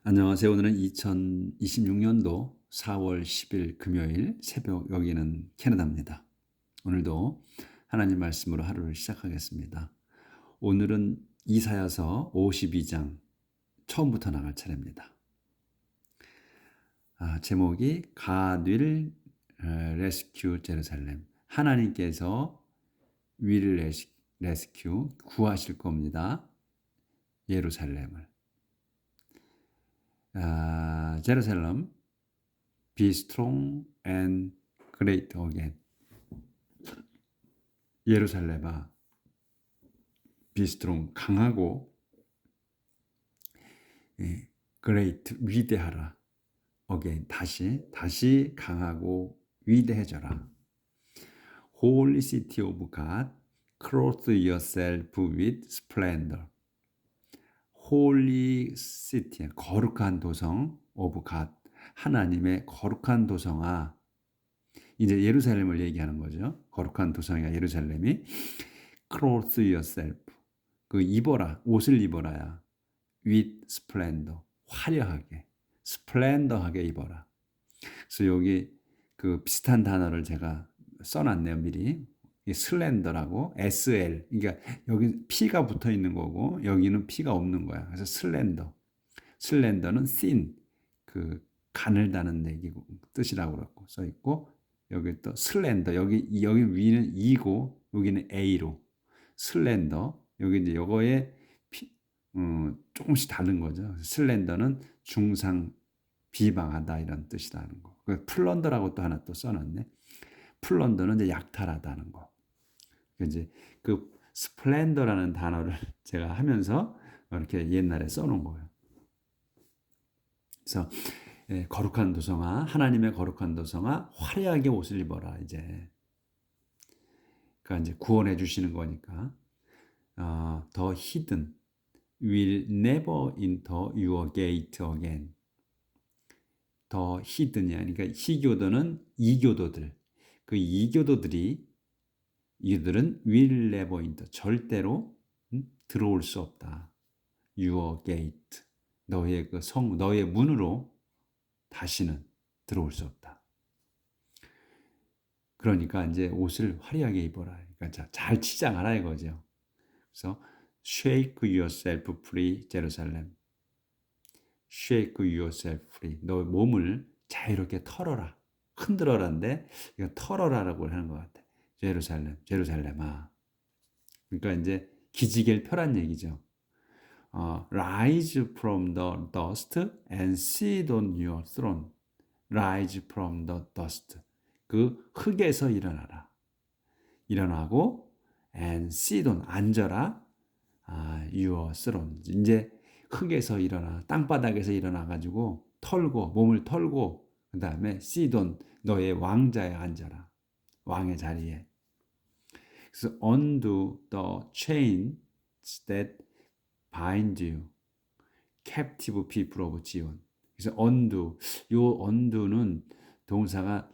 안녕하세요. 오늘은 2026년도 4월 10일 금요일 새벽, 여기는 캐나다입니다. 오늘도 하나님 말씀으로 하루를 시작하겠습니다. 오늘은 이사야서 52장 처음부터 나갈 차례입니다. 제목이 God will rescue Jerusalem. 하나님께서 will rescue, 구하실 겁니다. 예루살렘을. Jerusalem, be strong and great again. 예루살렘아, be strong, 강하고, great, 위대하라. again, 다시 강하고 위대해져라. Holy city of God, clothe yourself with splendor. Holy city, 거룩한 도성 of God, 하나님의 거룩한 도성아. 이제 예루살렘을 얘기하는 거죠. 거룩한 도성이야 예루살렘이. Clothe yourself. 그 입어라, 옷을 입어라야. With splendor, 화려하게, 스플렌더하게 입어라. 그래서 여기 그 비슷한 단어를 제가 써놨네요, 미리. 슬렌더라고, SL. 그러니까 여기 P가 붙어 있는 거고 여기는 P가 없는 거야. 그래서 슬렌더. 슬렌더는 thin, 그 가늘다는 얘기고 뜻이라고 그렇고 써 있고, 여기 또 슬렌더, 여기 위는 E고 여기는 A로 슬렌더. 여기 이제 요거에 조금씩 다른 거죠. 슬렌더는 중상 비방하다 이런 뜻이라는 거. 그 플런더라고 또 하나 또 써놨네. 플런더는 이제 약탈하다는 거. 이제 그 스플렌더라는 단어를 제가 하면서 이렇게 옛날에 써놓은 거예요. 그래서 거룩한 도성아, 하나님의 거룩한 도성아, 화려하게 옷을 입어라. 이제 그러니까 이제 구원해 주시는 거니까. The hidden will never enter your gate again. 더 히든이야. 그러니까 희교도는 이교도들. 그 이교도들은 will never enter, 절대로 들어올 수 없다. Your gate, 너의 그 너의 문으로 다시는 들어올 수 없다. 그러니까 이제 옷을 화려하게 입어라. 그러니까 잘 치장하라 이거죠. 그래서 shake yourself free, Jerusalem. Shake yourself free. 너 몸을 자유롭게 털어라. 흔들어라인데 이거 털어라라고 하는 것 같아. 예루살렘, 예루살렘아. 그러니까 이제 기지개를 펴란 얘기죠. Rise from the dust and sit on your throne. Rise from the dust. 그 흙에서 일어나라. 일어나고 and sit on, 앉아라. your throne. 이제 흙에서 일어나, 땅바닥에서 일어나 가지고 털고, 몸을 털고, 그 다음에 sit on, 너의 왕자에 앉아라. 왕의 자리에. 그래서 undo the chains that bind you, captive people of Zion. 그래서 undo, 요 undo는 동사가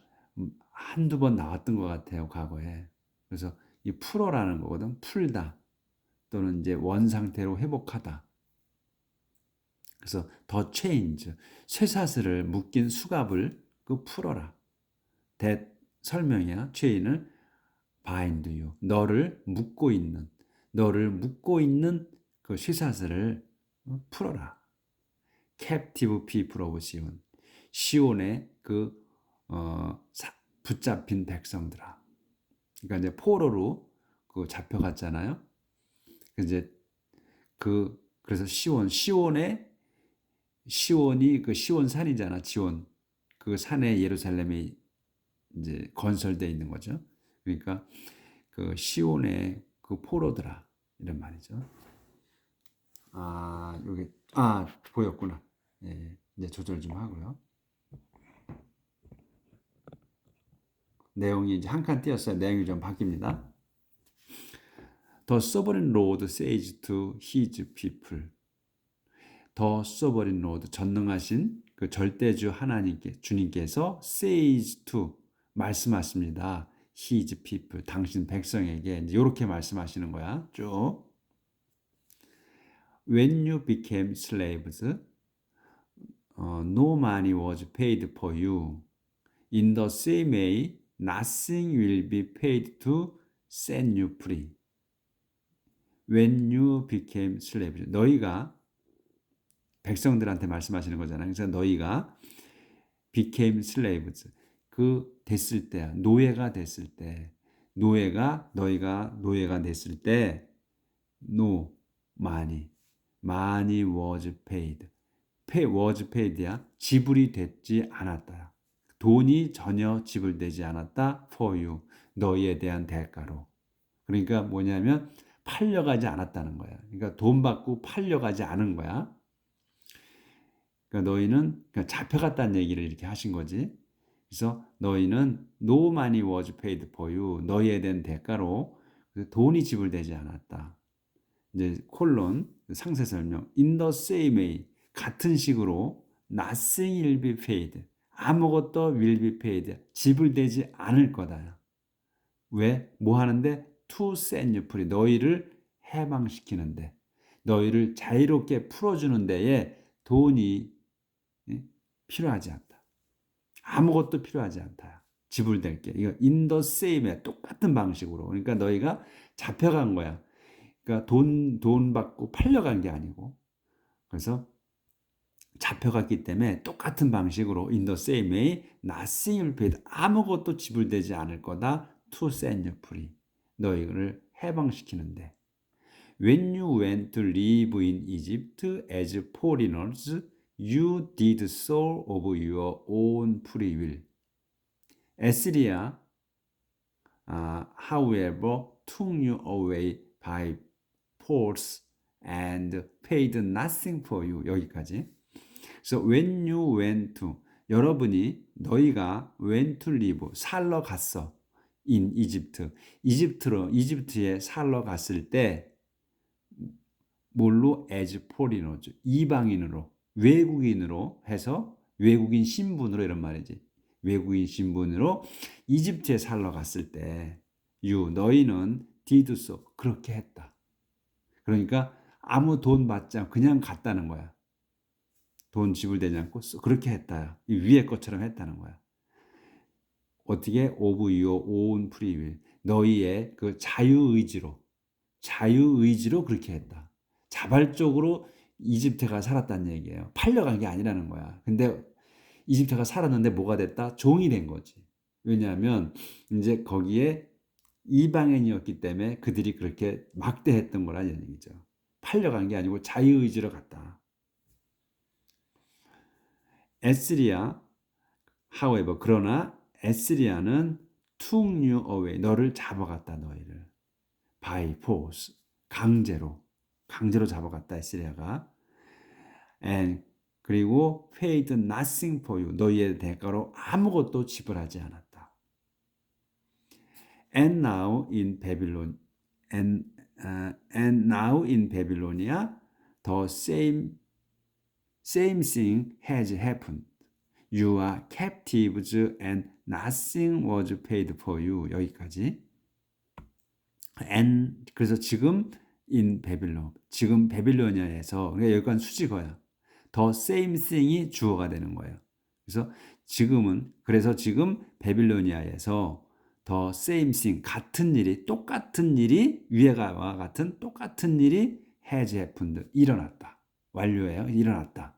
한두 번 나왔던 것 같아요, 과거에. 그래서 이 풀어라는 거거든. 풀다 또는 이제 원 상태로 회복하다. 그래서 더 change, 쇠사슬을 묶인 수갑을 그 풀어라. that 설명이야. chain을 bind you, 너를 묶고 있는 그 쇠사슬을 풀어라. captive people of Zion, 시온의 그 붙잡힌 백성들아. 그러니까 이제 포로로 그 잡혀갔잖아요. 이제 그래서 시온이 그 시온산이잖아. 지온, 그 산에 예루살렘이 이제 건설되어 있는 거죠. 그러니까 그 시온의 그 포로들아 이런 말이죠. 여기 보였구나. 예, 이제 조절 좀 하고요. 내용이 이제 한 칸 띄었어요. 내용이 좀 바뀝니다. The sovereign Lord says to his people. The sovereign Lord, 전능하신 그 절대주 주님께서 says to, 말씀하십니다. His people, 당신 백성에게 이제 이렇게 말씀하시는 거야. 쭉. When you became slaves, no money was paid for you. In the same way, nothing will be paid to set you free. When you became slaves. 너희가 백성들한테 말씀하시는 거잖아요. 그래서 너희가 became slaves. 그 됐을 때, 노예가 됐을 때, 너희가 노예가 됐을 때, no money was paid. was paid야. 지불이 됐지 않았다. 돈이 전혀 지불되지 않았다. for you. 너희에 대한 대가로. 그러니까 뭐냐면 팔려가지 않았다는 거야. 그러니까 돈 받고 팔려가지 않은 거야. 그러니까 너희는 그러니까 잡혀갔다는 얘기를 이렇게 하신 거지. 그래서 너희는 no money was paid for you. 너희에 대한 대가로 돈이 지불되지 않았다. 이제 콜론 상세 설명. In the same way. 같은 식으로 nothing will be paid. 아무것도 will be paid. 지불되지 않을 거다. 왜? 뭐 하는데? To set you free. 너희를 해방시키는데, 너희를 자유롭게 풀어주는 데에 돈이 필요하지 않다. 아무것도 필요하지 않다. 지불될 게. 이거 in the same에 똑같은 방식으로. 그러니까 너희가 잡혀간 거야. 그러니까 돈 받고 팔려간 게 아니고. 그래서 잡혀갔기 때문에 똑같은 방식으로 in the same way, nothing will be paid. 아무것도 지불되지 않을 거다. To set you free. 너희를 해방시키는데. When you went to live in Egypt as foreigners, you did so of your own free will. Assyria, however, took you away by force and paid nothing for you. 여기까지. So when you went to, 너희가 went to live, 살러 갔어. in Egypt. 이집트에 살러 갔을 때 뭘로? as foreigners. 이방인으로, 외국인으로 해서 외국인 신분으로 이런 말이지. 외국인 신분으로 이집트에 살러 갔을 때 너희는 did so. 그렇게 했다. 그러니까 아무 돈 받지 않고 그냥 갔다는 거야. 돈 지불되지 않고 그렇게 했다. 이 위에 것처럼 했다는 거야. 어떻게? of your own free will. 너희의 그 자유의지로 그렇게 했다. 자발적으로 이집트가 살았다는 얘기예요. 팔려간 게 아니라는 거야. 근데 이집트가 살았는데 뭐가 됐다? 종이 된 거지. 왜냐하면 이제 거기에 이방인이었기 때문에 그들이 그렇게 막대했던 거라는 얘기죠. 팔려간 게 아니고 자유의지로 갔다. 에스리아, however, 그러나 에스리아는 took you away. 너를 잡아갔다. 너희를. by force. 강제로 잡아갔다. 에스리아가. and 그리고 paid nothing for you. 너희의 대가로 아무것도 지불하지 않았다. And now in Babylon, and now in Babylonia, the same thing has happened. You are captives and nothing was paid for you. 여기까지. and 그래서 지금 in Babylon, 지금 베빌로니아에서, 그러니까 여기까지 수식어야. The same thing이 주어가 되는 거예요. 그래서 지금 베빌로니아에서 the same thing, 똑같은 일이 위에와 같은 똑같은 일이 has happened, 일어났다. 완료예요. 일어났다.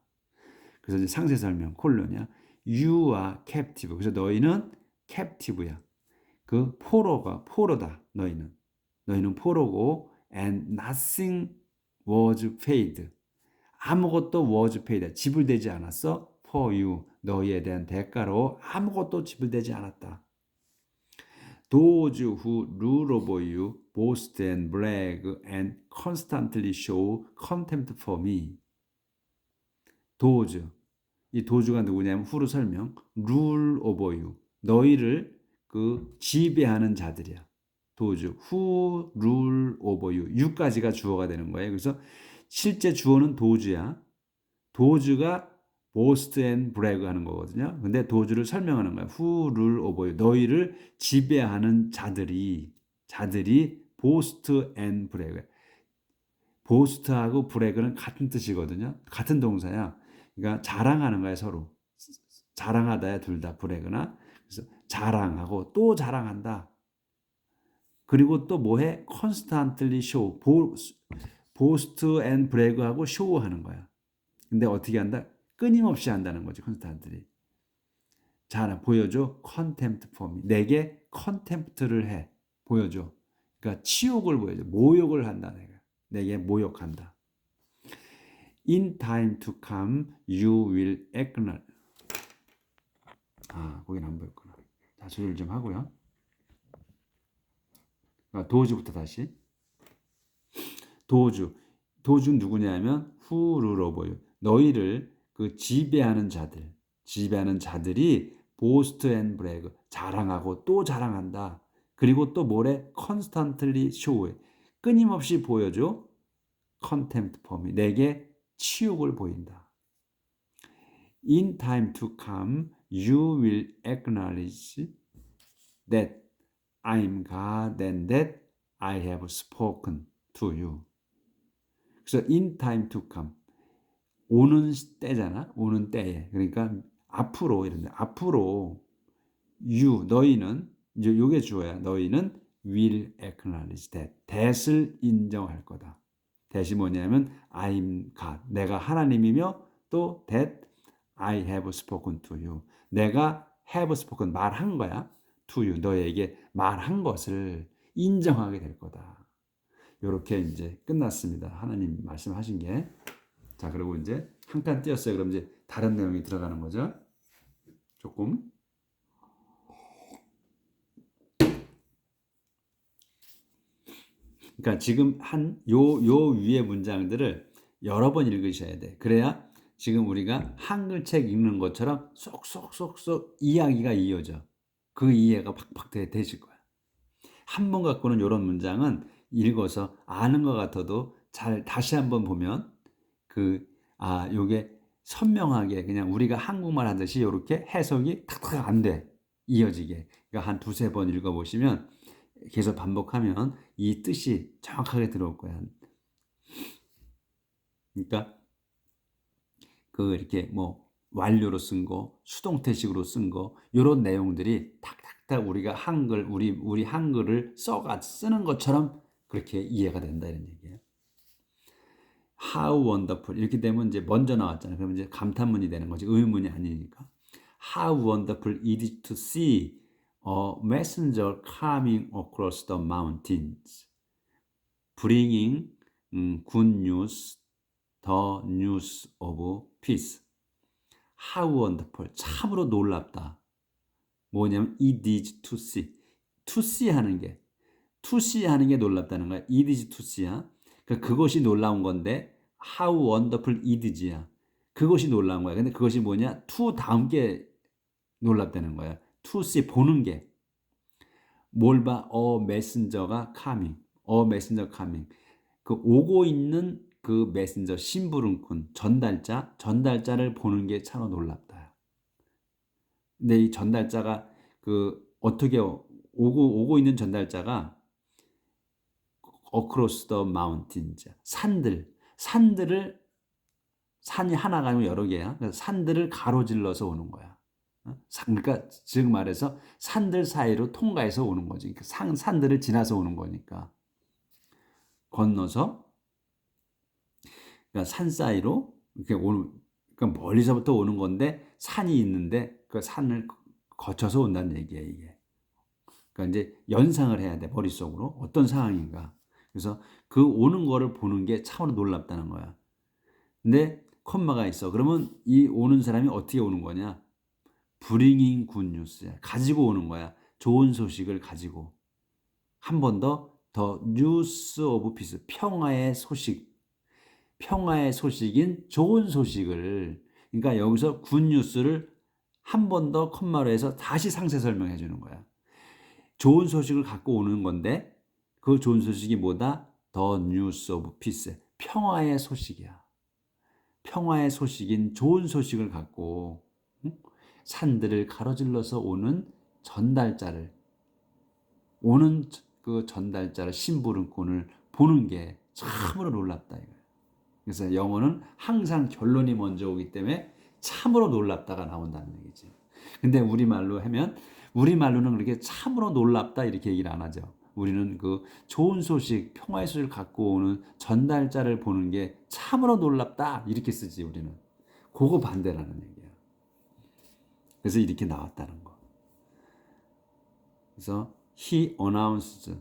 그래서 이제 상세 설명 콜론이야. You are captive. 그래서 너희는 captive야. 그 포로다. 너희는 포로고 and nothing was paid. 아무것도 was paid. 지불되지 않았어. for you. 너희에 대한 대가로 아무것도 지불되지 않았다. Those who rule over you boast and brag and constantly show contempt for me. 이 도주가 누구냐면 후로 설명. rule over you. 너희를 지배하는 자들이야. 도주. who rule over you. you까지가 주어가 되는 거예요. 그래서 실제 주어는 도주야. 도주가 boast and brag 하는 거거든요. 근데 도주를 설명하는 거야. who rule over you. 너희를 지배하는 자들이 boast and brag. boast하고 brag는 같은 뜻이거든요. 같은 동사야. 그러니까 자랑하는 거야 서로. 자랑하다야 둘 다 브래그나. 그래서 자랑하고 또 자랑한다. 그리고 또 뭐해? constantly show. 보스트 앤 브래그하고 쇼하는 거야. 근데 어떻게 한다? 끊임없이 한다는 거지. constantly. 자, 보여줘. contempt for me. 내게 contempt를 해. 보여줘. 그러니까 치욕을 보여줘. 모욕을 한다. 내게 모욕한다. In time to come, you will acknowledge. 거긴 안 보였구나. 자, 조절 좀 하고요. 도주부터 다시. 도주. 도주 누구냐면 who rule over you. 너희를 그 지배하는 자들이 boast and brag. 자랑하고 또 자랑한다. 그리고 또 뭐래? constantly show. 끊임없이 보여줘. contempt for me. 내게 치욕을 보인다. In time to come, you will acknowledge that I am God and that I have spoken to you. 그래서 in time to come. 오는 때잖아. 오는 때에. 그러니까 앞으로 이런데 앞으로 you 너희는 이제 요게 주어야. 너희는 will acknowledge that. that을 인정할 거다. that이 뭐냐면 I'm God. 내가 하나님이며 또 that I have spoken to you. 내가 have spoken 말한 거야. to you. 너에게 말한 것을 인정하게 될 거다. 요렇게 이제 끝났습니다. 하나님 말씀하신 게. 자, 그리고 이제 한 칸 띄었어요. 그럼 이제 다른 내용이 들어가는 거죠. 조금. 그러니까 지금 요 위의 문장들을 여러 번 읽으셔야 돼. 그래야 지금 우리가 한글책 읽는 것처럼 쏙쏙쏙쏙 이야기가 이어져. 그 이해가 팍팍 되실 거야. 한 번 갖고는 이런 문장은 읽어서 아는 것 같아도 잘 다시 한번 보면 요게 선명하게 그냥 우리가 한국말 하듯이 이렇게 해석이 탁탁 안 돼. 이어지게. 그러니까 한 두세 번 읽어보시면 계속 반복하면 이 뜻이 정확하게 들어올 거야. 그러니까 이렇게 뭐 완료로 쓴 거, 수동태식으로 쓴 거, 이런 내용들이 탁탁탁 우리가 우리 한글을 쓰는 것처럼 그렇게 이해가 된다 이런 얘기예요. How wonderful 이렇게 되면 이제 먼저 나왔잖아요. 그러면 이제 감탄문이 되는 거지 의문이 아니니까. How wonderful it is to see a messenger coming across the mountains, bringing good news, the news of peace. How wonderful 참으로 놀랍다. 뭐냐면 it is to see. to see 하는 게 놀랍다는 거야. it is to see야. 그것이 놀라운 건데 how wonderful it is야. 그것이 놀라운 거야. 근데 그것이 뭐냐? to 다음 게 놀랍다는 거야. to see 보는 게. 뭘 봐? messenger가 coming. messenger coming. 그 오고 있는 그 메신저 심부름꾼 전달자를 보는 게 참으로 놀랍다. 근데 이 전달자가 어떻게 오고 있는 전달자가 across the mountains 산이 하나가 아니고 여러 개야. 그래서 산들을 가로질러서 오는 거야. 그러니까 즉 말해서 산들 사이로 통과해서 오는 거지. 산들을 지나서 오는 거니까 건너서 그러니까 산 사이로 이렇게 그러니까 멀리서부터 오는 건데 산이 있는데 그 산을 거쳐서 온다는 얘기야 이게. 그러니까 이제 연상을 해야 돼 머릿속으로 어떤 상황인가. 그래서 그 오는 거를 보는 게 참으로 놀랍다는 거야. 근데 콤마가 있어. 그러면 이 오는 사람이 어떻게 오는 거냐? bringing good news야. 가지고 오는 거야. 좋은 소식을 가지고. 한 번 더 news of peace. 평화의 소식인 좋은 소식을. 그러니까 여기서 굿뉴스를 한 번 더 컴마로 해서 다시 상세 설명해 주는 거야. 좋은 소식을 갖고 오는 건데 그 좋은 소식이 뭐다? The news of peace. 평화의 소식이야. 평화의 소식인 좋은 소식을 갖고 산들을 가로질러서 오는 그 전달자를 심부름꾼을 보는 게 참으로 놀랍다 이거야. 그래서 영어는 항상 결론이 먼저 오기 때문에 참으로 놀랍다가 나온다는 얘기지. 근데 우리말로는 그렇게 참으로 놀랍다 이렇게 얘기를 안 하죠. 우리는 그 좋은 소식, 평화의 소식을 갖고 오는 전달자를 보는 게 참으로 놀랍다 이렇게 쓰지 우리는. 그거 반대라는 얘기야. 그래서 이렇게 나왔다는 거. 그래서 he announced.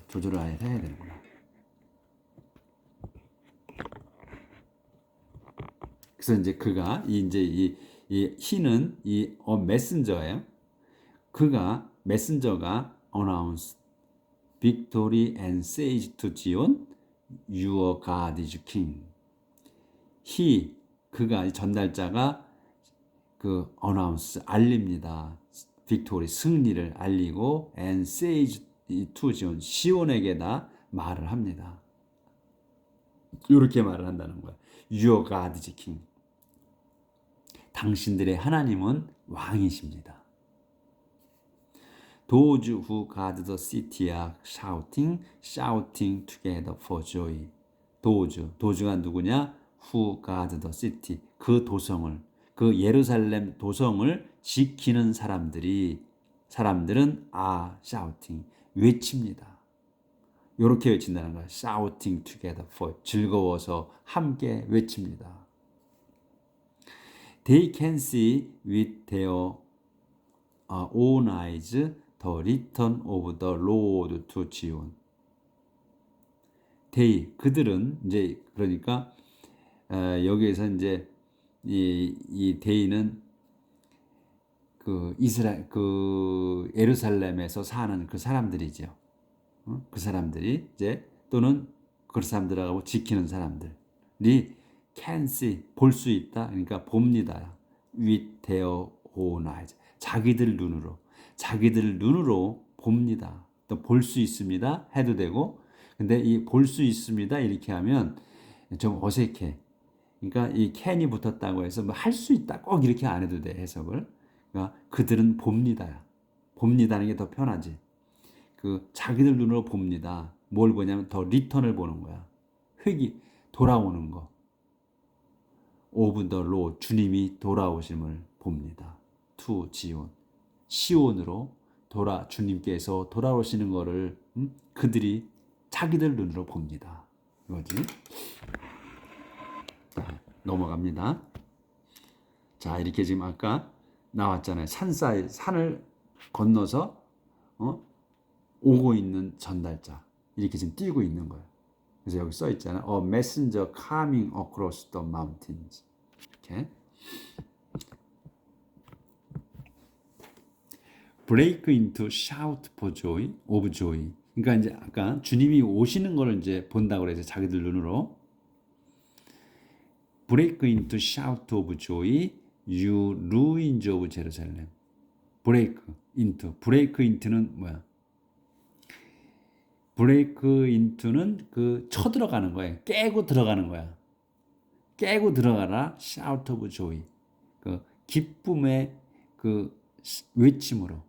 조절을 아예 해야 되는구나. 그래서 이제 그가 이 he는 메신저예요. 메신저가 announce victory and says to Zion, your God is king. 그가 전달자가 그 announce 알립니다. victory 승리를 알리고 and says to Zion 시온에게다 말을 합니다. 이렇게 말을 한다는 거야. Your God is king. 당신들의 하나님은 왕이십니다. Those who guard the city are shouting together for joy. 도주가 누구냐? Who guard the city. 그 예루살렘 도성을 지키는 사람들은 shouting, 외칩니다. 이렇게 외친다는 거야. Shouting together for, 즐거워서 함께 외칩니다. They can see with their own eyes the return of the Lord to Zion. 그들은 이제 그러니까 여기에서 이제 이 데이는 그 예루살렘에서 사는 그 사람들이죠. 그 사람들이 이제 또는 그 사람들하고 지키는 사람들이 can see 볼 수 있다. 그러니까 봅니다. with their own eyes. 자기들 눈으로 봅니다. 또 볼 수 있습니다. 해도 되고. 근데 이 볼 수 있습니다. 이렇게 하면 좀 어색해. 그러니까 이 can이 붙었다고 해서 뭐 할 수 있다. 꼭 이렇게 안 해도 돼. 해석을. 그러니까 그들은 봅니다. 봅니다는 게 더 편하지. 그 자기들 눈으로 봅니다. 뭘 보냐면 더 리턴을 보는 거야. 돌아오는 거. 오브 더 로 주님이 돌아오심을 봅니다. 투 지온 시온으로 주님께서 돌아오시는 거를 그들이 자기들 눈으로 봅니다. 이거지. 자, 넘어갑니다. 자, 이렇게 지금 아까 나왔잖아요. 산을 건너서 오고 있는 전달자 이렇게 지금 뛰고 있는 거예요. 그래서 여기 써 있잖아요. A messenger coming across the mountains. 이렇게. break into shout for joy, of joy. 그러니까 이제 아까 주님이 오시는 거를 이제 본다고 그래서 자기들 눈으로 break into shout of joy, you ruins of Jerusalem. break into는 뭐야? break into는 그 쳐들어가는 거예요. 깨고 들어가는 거야. 깨고 들어가라. shout of joy. 그 기쁨의 외침으로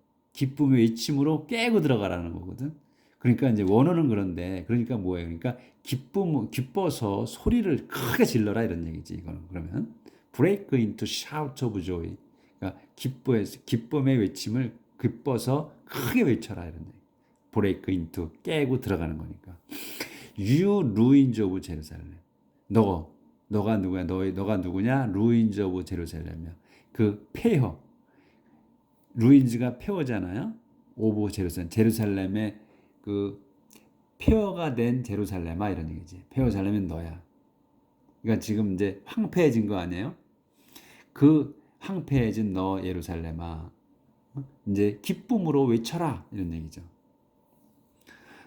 깨고 들어가라는 거거든. 그러니까 이제 원어는 그런데 그러니까 뭐예요? 그러니까 기뻐서 소리를 크게 질러라 이런 얘기지. 이거는 그러면 break into shout of joy. 그러니까 기쁨의 외침을 기뻐서 크게 외쳐라 이런 얘기. break into 깨고 들어가는 거니까. You ruins of Jerusalem. 너가 누구야? 너가 누구냐? ruins of Jerusalem이야. 그 폐허. 루인즈가 폐허잖아요. 오브 제루살렘의 그 폐허가 된 제루살렘아 이런 얘기지. 폐허살렘은 너야. 그러니까 지금 이제 황폐해진 거 아니에요? 그 황폐해진 너 예루살렘아. 이제 기쁨으로 외쳐라 이런 얘기죠.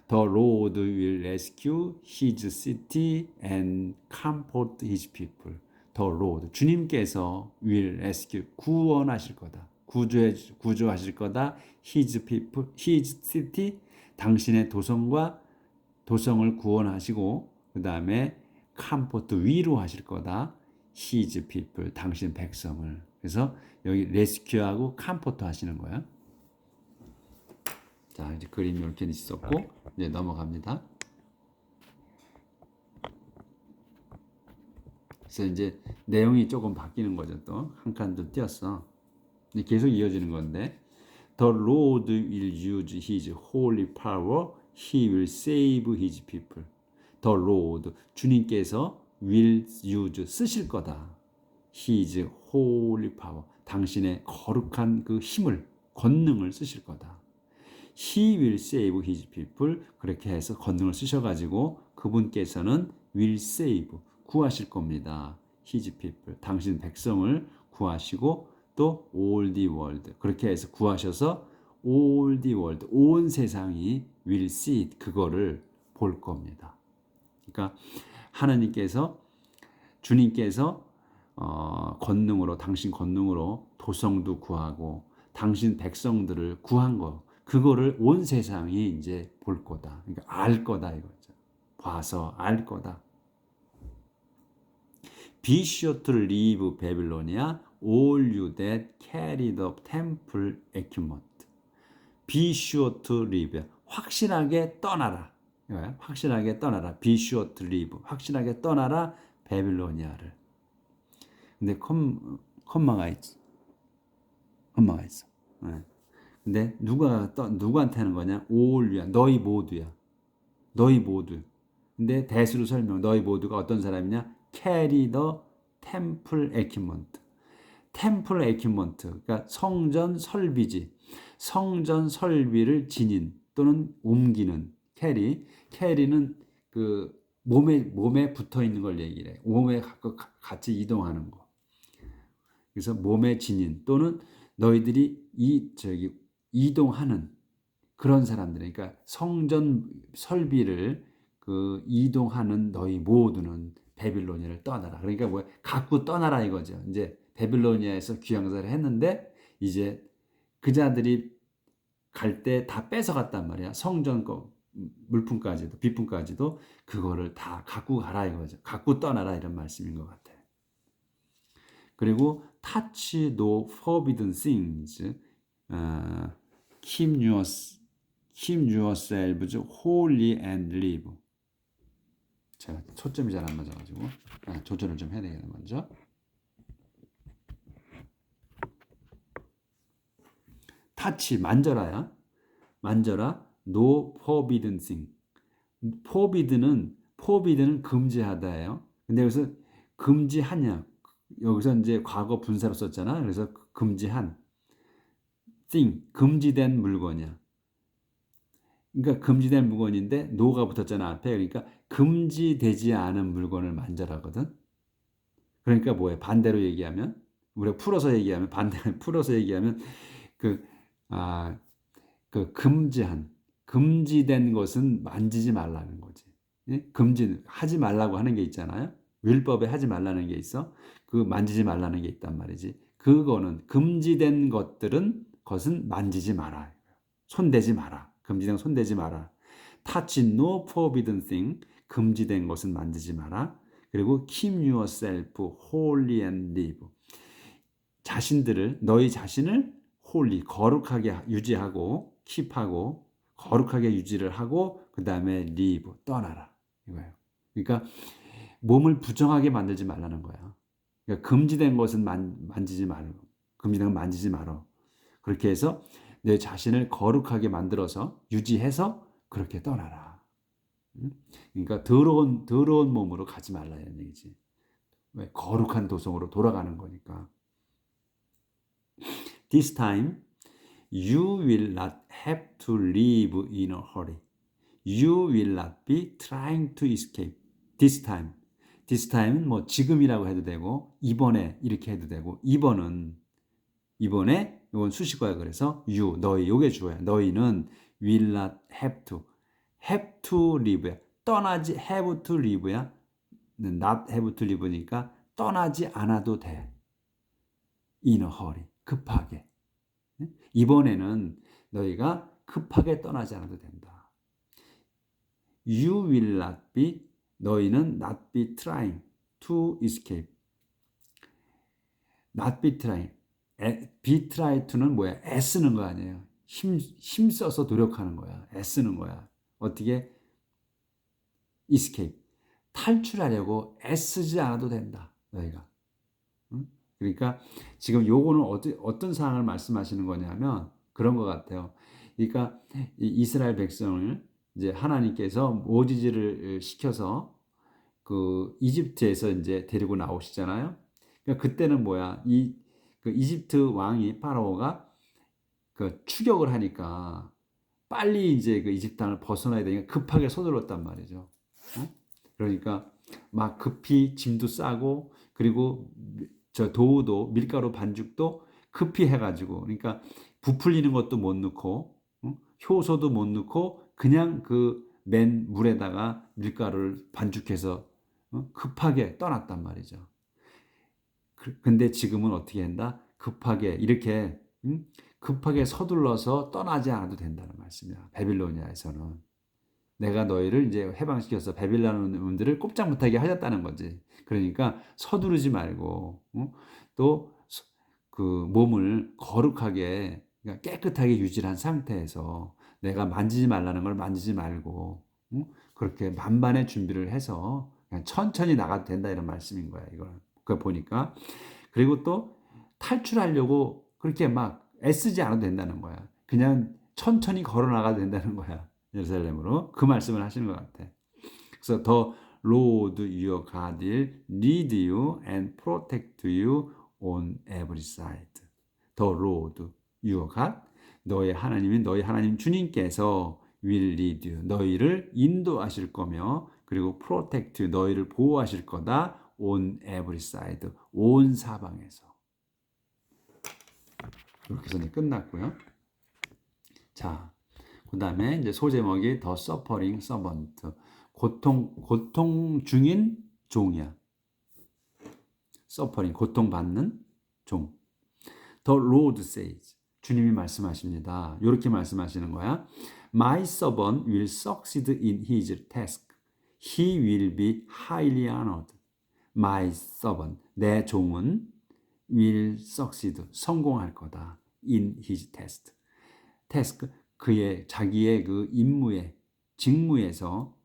The Lord will rescue his city and comfort his people. The Lord 주님께서 will rescue 구원하실 거다. 구조하실 거다. His people, His city, 당신의 도성을 구원하시고 그 다음에 comfort 위로하실 거다. His people, 당신 백성을. 그래서 여기 rescue하고 comfort 하시는 거야. 자, 이제 그림이 이렇게 있었고 이제 넘어갑니다. 그래서 이제 내용이 조금 바뀌는 거죠. 또 한 칸 더 띄었어. 계속 이어지는 건데 The Lord will use His holy power. He will save His people. The Lord, 주님께서 will use, 쓰실 거다. His holy power, 당신의 거룩한 그 힘을, 권능을 쓰실 거다. He will save His people. 그렇게 해서 권능을 쓰셔가지고 그분께서는 will save, 구하실 겁니다. His people, 당신 백성을 구하시고 또 all the world, 그렇게 해서 구하셔서 all the world, 온 세상이 will see it, 그거를 볼 겁니다. 그러니까 하나님께서, 주님께서 권능으로, 당신 권능으로 도성도 구하고 당신 백성들을 구한 거, 그거를 온 세상이 이제 볼 거다. 그러니까 알 거다 이거죠. 봐서 알 거다. Be sure to leave Babylonia, all you that carry the temple equipment. Be sure to leave. 확실하게 떠나라. 확실하게 떠나라. Be sure to leave. 확실하게 떠나라. 베빌로니아를. 근데 컴마가 있어. 컴마가 있어. 근데 누구한테 하는 거냐? 올류야. 너희 모두야. 너희 모두. 근데 대수로 설명. 너희 모두가 어떤 사람이냐? carry the temple equipment. 템플 에퀴먼트, 그러니까 성전 설비지, 성전 설비를 지닌 또는 옮기는 캐리는 그 몸에 붙어 있는 걸 얘기해. 몸에 같이 이동하는 거. 그래서 몸에 지닌 또는 너희들이 이동하는 그런 사람들, 그러니까 성전 설비를 그 이동하는 너희 모두는 베빌로니아를 떠나라. 그러니까 뭐 갖고 떠나라 이거죠. 이제 베빌로니아에서 귀양사를 했는데 이제 그자들이 갈 때 다 뺏어갔단 말이야. 성전 거 물품까지도 비품까지도 그거를 다 갖고 가라 이거죠. 갖고 떠나라 이런 말씀인 것 같아요. 그리고 touch no forbidden things, keep yourselves holy and live. 제가 초점이 잘 안 맞아가지고 조절을 좀 해야 되겠네. 먼저 touch, 만져라야. 만져라. no forbidden thing. forbidden은 금지하다예요. 근데 여기서 금지하냐, 여기서 이제 과거 분사로 썼잖아. 그래서 금지한 thing, 금지된 물건이야. 그러니까 금지된 물건인데 no가 붙었잖아 앞에. 그러니까 금지되지 않은 물건을 만져라거든. 그러니까 뭐예요? 반대로 얘기하면, 우리가 풀어서 얘기하면, 풀어서 얘기하면 그 금지된 것은 만지지 말라는 거지. 하지 말라고 하는 게 있잖아요. 율법에 하지 말라는 게 있어. 그 만지지 말라는 게 있단 말이지. 그거는 금지된 것은 만지지 마라. 손대지 마라. 금지된 손대지 마라. touch no forbidden thing. 금지된 것은 만지지 마라. 그리고 keep yourself holy and live. 너희 자신을 holy, 거룩하게 유지하고, keep하고, 거룩하게 유지를 하고, 그 다음에 live, 떠나라. 이거예요. 그러니까 몸을 부정하게 만들지 말라는 거야. 그러니까 금지된 것은 만지지 말고, 금지된 건 만지지 말어. 그렇게 해서 내 자신을 거룩하게 만들어서 유지해서 그렇게 떠나라. 그러니까 더러운 몸으로 가지 말라는 얘기지. 왜? 거룩한 도성으로 돌아가는 거니까. This time you will not have to live in a hurry. You will not be trying to escape. This time은 뭐 지금이라고 해도 되고, 이번에 이렇게 해도 되고, 이번에 이건 수식어야. 그래서 너희, 요게 주어야. 너희는 will not have to live야. 떠나지, have to live야. not have to live니까 떠나지 않아도 돼. in a hurry, 급하게. 이번에는 너희가 급하게 떠나지 않아도 된다. You will not be, 너희는 not be trying to escape. not be trying. be try to는 뭐야? 애쓰는 거 아니에요. 힘써서 노력하는 거야. 애쓰는 거야. 어떻게? escape. 탈출하려고 애쓰지 않아도 된다. 너희가. 응? 그러니까 지금 요거는 어떤 상황을 말씀하시는 거냐면 그런 것 같아요. 그러니까 이스라엘 백성을 이제 하나님께서 모지지를 시켜서 그 이집트에서 이제 데리고 나오시잖아요. 그러니까 그때는 뭐야? 그 이집트 왕이 파라오가 그 추격을 하니까 빨리 이제 그 이집트 땅을 벗어나야 되니까 급하게 서둘렀단 말이죠. 어? 그러니까 막 급히 짐도 싸고 그리고 저 도우도 밀가루 반죽도 급히 해가지고 그러니까 부풀리는 것도 못 넣고 효소도 못 넣고 그냥 그 맨 물에다가 밀가루를 반죽해서 급하게 떠났단 말이죠. 근데 지금은 어떻게 한다? 급하게 이렇게 급하게 서둘러서 떠나지 않아도 된다는 말씀이야. 바빌로니아에서는 내가 너희를 이제 해방시켜서 바빌론인들을 꼼짝 못하게 하셨다는 거지. 그러니까 서두르지 말고 또 그 몸을 거룩하게 그러니까 깨끗하게 유지한 상태에서 내가 만지지 말라는 걸 만지지 말고 그렇게 만반의 준비를 해서 그냥 천천히 나가도 된다 이런 말씀인 거야. 이걸 그 보니까 그리고 또 탈출하려고 그렇게 막 애쓰지 않아도 된다는 거야. 그냥 천천히 걸어 나가도 된다는 거야. 예루살렘으로 그 말씀을 하시는 것 같아. 그래서 the Lord your God will lead you and protect you on every side. The Lord your God 너의 하나님인 너희 하나님 주님께서 will lead you 너희를 인도하실 거며 그리고 protect you 너희를 보호하실 거다 on every side 온 사방에서 이렇게 해서 이제 끝났고요. 자, 그 다음에 이제 소제목이 The Suffering Servant 고통 중인 종이야. Suffering 고통받는 종. The Lord says 주님이 말씀하십니다. 이렇게 말씀하시는 거야. My servant will succeed in his task. He will be highly honored. My servant 내 종은 will succeed 성공할 거다. In his task 그의 자기의 그 임무에 직무에서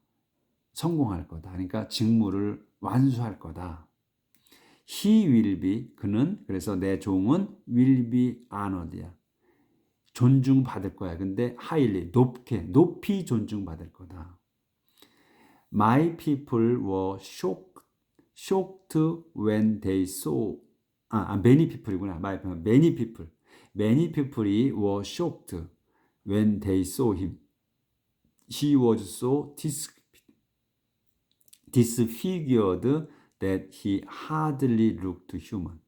성공할 거다. 그러니까 직무를 완수할 거다. He will be 그는 그래서 내 종은 will be honored야. 존중받을 거야. 근데 highly 높이 존중받을 거다. My people were shocked when they saw many people이구나. Many people이 were shocked when they saw him. He was so disfigured that he hardly looked human.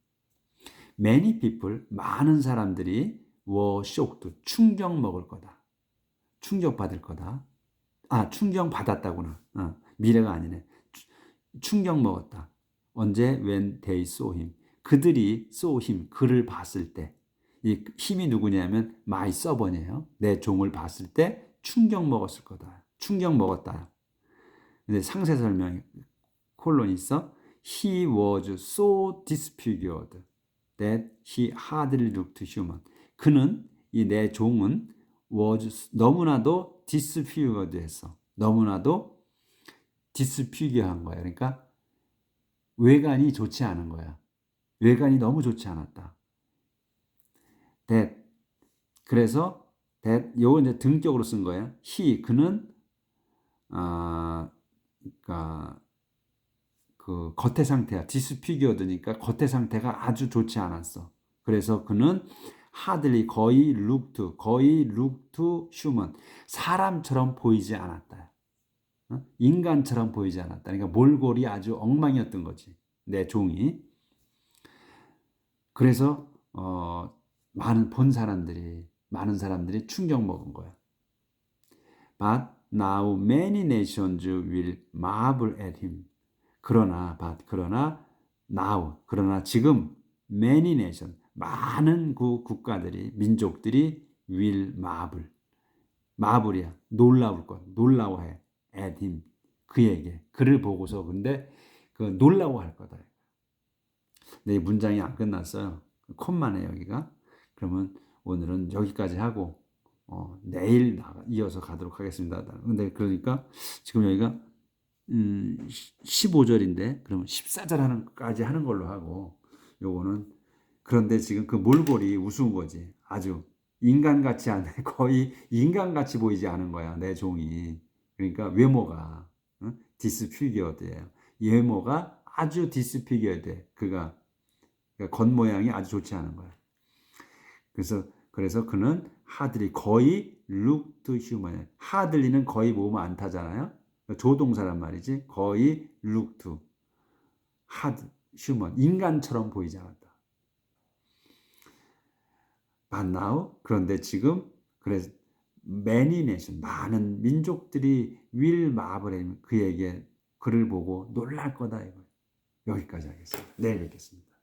Many people, 많은 사람들이 were shocked, 충격 먹을 거다. 충격받을 거다. 충격받았다구나. 미래가 아니네. 충격 먹었다. 언제? When they saw him. 그들이 saw him, 그를 봤을 때. 이 힘이 누구냐면 my servant이에요. 내 종을 봤을 때 충격 먹었을 거다. 충격 먹었다. 근데 상세 설명 콜론이 있어. He was so disfigured that he hardly looked human. 그는 이 내 종은 was 너무나도 disfigured 했어. 너무나도 disfigure한 거야. 그러니까 외관이 좋지 않은 거야. 외관이 너무 좋지 않았다. that 그래서 that 요거 이제 등격으로 쓴 거예요. he 그는 그러니까 그 겉의 상태야. disfigured니까 겉의 상태가 아주 좋지 않았어. 그래서 그는 hardly 거의 looked human 사람처럼 보이지 않았다. 인간처럼 보이지 않았다. 그러니까 몰골이 아주 엉망이었던 거지. 내 종이. 그래서 많은 사람들이 충격 먹은 거야. But now many nations will marvel at him. 그러나 지금 many nation 많은 국가들이 민족들이 will marvel이야 놀라워해 at him 그에게 그를 보고서 근데 그 놀라워할 거다. 근데 이 문장이 안 끝났어요. 콤마네 여기가. 그러면 오늘은 여기까지 하고 내일 이어서 가도록 하겠습니다. 근데 그러니까 지금 여기가 15절인데 그러면 14절까지 하는 걸로 하고 요거는 그런데 지금 그 몰골이 우스운 거지. 아주 인간 같지 않네. 거의 인간 같이 보이지 않은 거야. 내 종이. 그러니까 외모가 디스피규어드예요. 외모가 아주 디스피규어드. 그가 그러니까 겉모양이 아주 좋지 않은 거야. 그래서 그는 하들이 거의 looked human. 하들리는 거의 몸을 안 타잖아요. 조동사란 말이지. 거의 looked hard human. 인간처럼 보이지 않았다. But now 그런데 지금 그래서 many nation 많은 민족들이 will marvel 그에게 그를 보고 놀랄 거다 이거. 여기까지 하겠습니다. 내일 뵙겠습니다.